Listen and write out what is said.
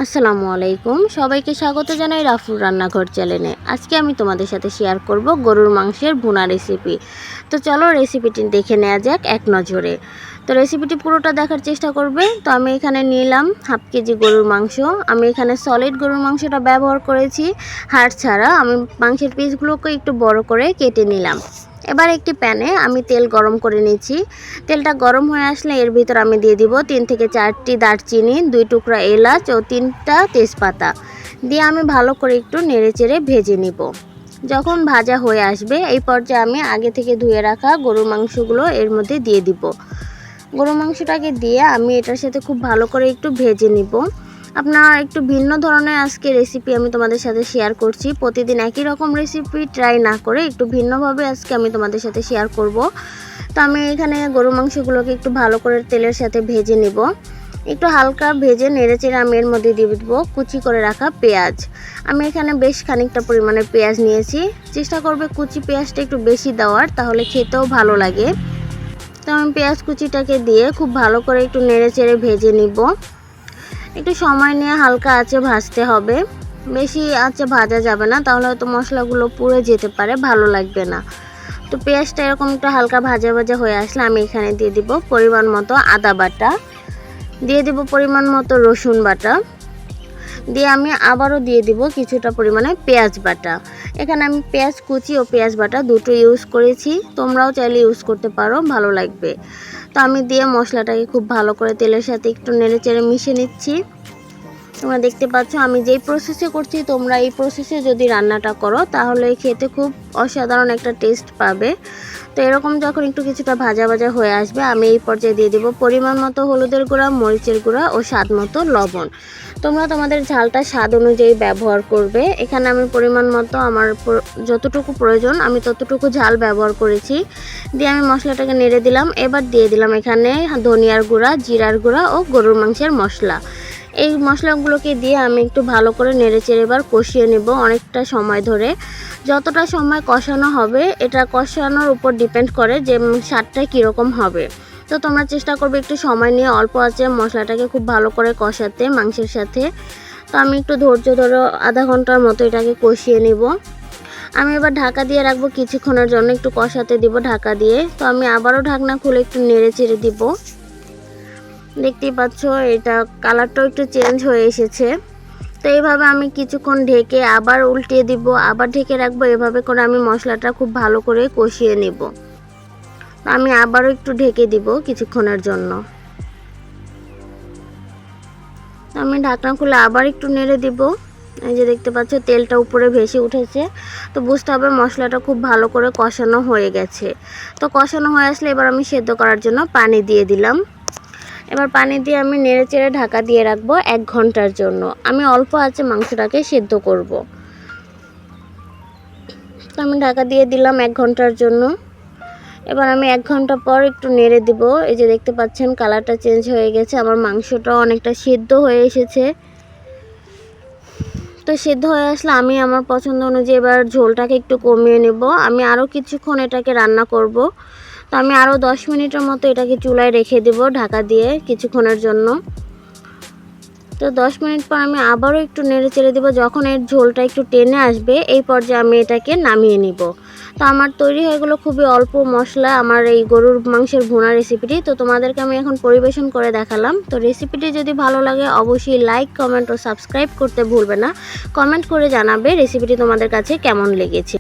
আসসালামু আলাইকুম, সবাইকে স্বাগত জানাই রাফুর রান্নাঘর চ্যানেলে। আজকে আমি তোমাদের সাথে শেয়ার করব গরুর মাংসের ভুনা রেসিপি। তো চলো রেসিপিটি দেখে নেওয়া যাক এক নজরে। তো রেসিপিটি পুরোটা দেখার চেষ্টা করবে। তো আমি এখানে নিলাম হাফ কেজি গরুর মাংস। আমি এখানে সলিড গরুর মাংসটা ব্যবহার করেছি, হাড় ছাড়া। আমি মাংসের পিসগুলোকে একটু বড় করে কেটে নিলাম। এবার একটি প্যানে আমি তেল গরম করে নিচ্ছি। তেলটা গরম হয়ে আসলে এর ভিতর আমি দিয়ে দিব 3 থেকে 4টি দারচিনি, 2 টুকরা এলাচ ও 3টা তেজপাতা দিয়ে আমি ভালো করে একটু নেড়েচেড়ে ভেজে নিব। যখন ভাজা হয়ে আসবে এই পর্যায়ে আমি আগে থেকে ধুয়ে রাখা গরুর মাংসগুলো এর মধ্যে দিয়ে দিব। গরুর মাংসটাকে দিয়ে আমি এটার সাথে খুব ভালো করে একটু ভেজে নিব। আপনারা একটু ভিন্ন ধরনের আজকে রেসিপি আমি তোমাদের সাথে শেয়ার করছি। প্রতিদিন একই রকম রেসিপি ট্রাই না করে একটু ভিন্নভাবে আজকে আমি তোমাদের সাথে শেয়ার করব। তো আমি এখানে গরুর মাংসগুলোকে একটু ভালো করে তেলের সাথে ভেজে নিব। একটু হালকা ভেজে নেড়েচেড়ে আমি এর মধ্যে দিয়ে দেবো কুচি করে রাখা পেঁয়াজ। আমি এখানে বেশ খানিকটা পরিমাণে পেঁয়াজ নিয়েছি। চেষ্টা করবে কুচি পেঁয়াজটা একটু বেশি দেওয়ার, তাহলে খেতেও ভালো লাগে। তো আমি পেঁয়াজ কুচিটাকে দিয়ে খুব ভালো করে একটু নেড়েচেড়ে ভেজে নিব। একটু সময় নিয়ে হালকা আঁচে ভাজতে হবে, বেশি আঁচে ভাজা যাবে না, তাহলে হয়তো মশলাগুলো পুড়ে যেতে পারে, ভালো লাগবে না। তো পেঁয়াজটা এরকম একটু হালকা ভাজা ভাজা হয়ে আসলে আমি এখানে দিয়ে দিব পরিমাণ মতো আদা বাটা, দিয়ে দিব পরিমাণ মতো রসুন বাটা, দিয়ে আমি আবারও দিয়ে দিব কিছুটা পরিমাণে পেঁয়াজ বাটা। এখানে আমি পেঁয়াজ কুচি ও পেঁয়াজ বাটা দুটো ইউজ করেছি, তোমরাও চাইলে ইউজ করতে পারো, ভালো লাগবে। তো আমি দিয়ে মশলাটাকে খুব ভালো করে তেলের সাথে একটু নেড়েচেড়ে মিশিয়ে নিচ্ছি। তোমরা দেখতে পাচ্ছ আমি যেই প্রসেসে করছি, তোমরা এই প্রসেসে যদি রান্নাটা করো তাহলে খেতে খুব অসাধারণ একটা টেস্ট পাবে। তো এরকম যখন একটু কিছুটা ভাজা ভাজা হয়ে আসবে আমি এই পর্যায়ে দিয়ে দেবো পরিমাণ মতো হলুদের গুঁড়া, মরিচের গুঁড়া ও স্বাদ মতো লবণ। তোমরা তোমাদের ঝালটা স্বাদ অনুযায়ী ব্যবহার করবে। এখানে আমি পরিমাণ মতো আমার যতটুকু প্রয়োজন আমি ততটুকু ঝাল ব্যবহার করেছি। দিয়ে আমি মশলাটাকে নেড়ে দিলাম। এবার দিয়ে দিলাম এখানে ধনিয়ার গুঁড়া, জিরার গুঁড়া ও গরুর মাংসের মশলা। এই মশলাগুলোকে দিয়ে আমি একটু ভালো করে নেড়েচেড়ে এবার কষিয়ে নেব অনেকটা সময় ধরে। যতটা সময় কষানো হবে এটা কষানোর উপর ডিপেন্ড করে যে স্বাদটা কীরকম হবে। তো তোমরা চেষ্টা করবে একটু সময় নিয়ে অল্প আঁচে মশলাটাকে খুব ভালো করে কষাতে মাংসের সাথে। তো আমি একটু ধৈর্য ধরে আধা ঘন্টার মতো এটাকে কষিয়ে নেব। আমি এবার ঢাকা দিয়ে রাখবো কিছুক্ষণের জন্য, একটু কষাতে দিব ঢাকা দিয়ে। তো আমি আবারও ঢাকনা খুলে একটু নেড়েচেড়ে দিব। দেখতেই পাচ্ছ এটা কালারটাও একটু চেঞ্জ হয়ে এসেছে। তো এইভাবে আমি কিছুক্ষণ ঢেকে আবার উল্টিয়ে দিব, আবার ঢেকে রাখবো। এভাবে করে আমি মশলাটা খুব ভালো করে কষিয়ে নেব। তো আমি আবারও একটু ঢেকে দিব কিছুক্ষণের জন্য। আমি ঢাকনা খুলে আবার একটু নেড়ে দিব। এই যে দেখতে পাচ্ছ তেলটা উপরে ভেসে উঠেছে। তো বুঝতে হবে মশলাটা খুব ভালো করে কষানো হয়ে গেছে। তো কষানো হয়ে আসলে এবার আমি সেদ্ধ করার জন্য পানি দিয়ে দিলাম। এবার পানি দিয়ে আমি নেড়েচেড়ে ঢাকা দিয়ে রাখবো 1 ঘন্টার জন্য। আমি অল্প আঁচে মাংসটাকে সেদ্ধ করব। তো আমি ঢাকা দিয়ে দিলাম 1 ঘন্টার জন্য। এবার আমি 1 ঘন্টা পর একটু নেড়ে দিব। এই যে দেখতে পাচ্ছেন কালারটা চেঞ্জ হয়ে গেছে, আমার মাংসটাও অনেকটা সেদ্ধ হয়ে এসেছে। তো সেদ্ধ হয়ে আসলে আমি আমার পছন্দ অনুযায়ী এবার ঝোলটাকে একটু কমিয়ে নেব। আমি আরও কিছুক্ষণ এটাকে রান্না করব। তো আমি আরও 10 মিনিটের মতো এটাকে চুলায় রেখে দেব ঢাকা দিয়ে কিছুক্ষণের জন্য। তো 10 মিনিট পর আমি আবারও একটু নেড়ে চেড়ে দেবো। যখন এর ঝোলটা একটু টেনে আসবে এই পর্যায়ে আমি এটাকে নামিয়ে নিব। তো আমার তৈরি হয়ে গেলো খুবই অল্প মশলা আমার এই গরুর মাংসের ভুনা রেসিপিটি। তো তোমাদেরকে আমি এখন পরিবেশন করে দেখালাম। তো রেসিপিটি যদি ভালো লাগে অবশ্যই লাইক, কমেন্ট ও সাবস্ক্রাইব করতে ভুলবে না। কমেন্ট করে জানাবে রেসিপিটি তোমাদের কাছে কেমন লেগেছে।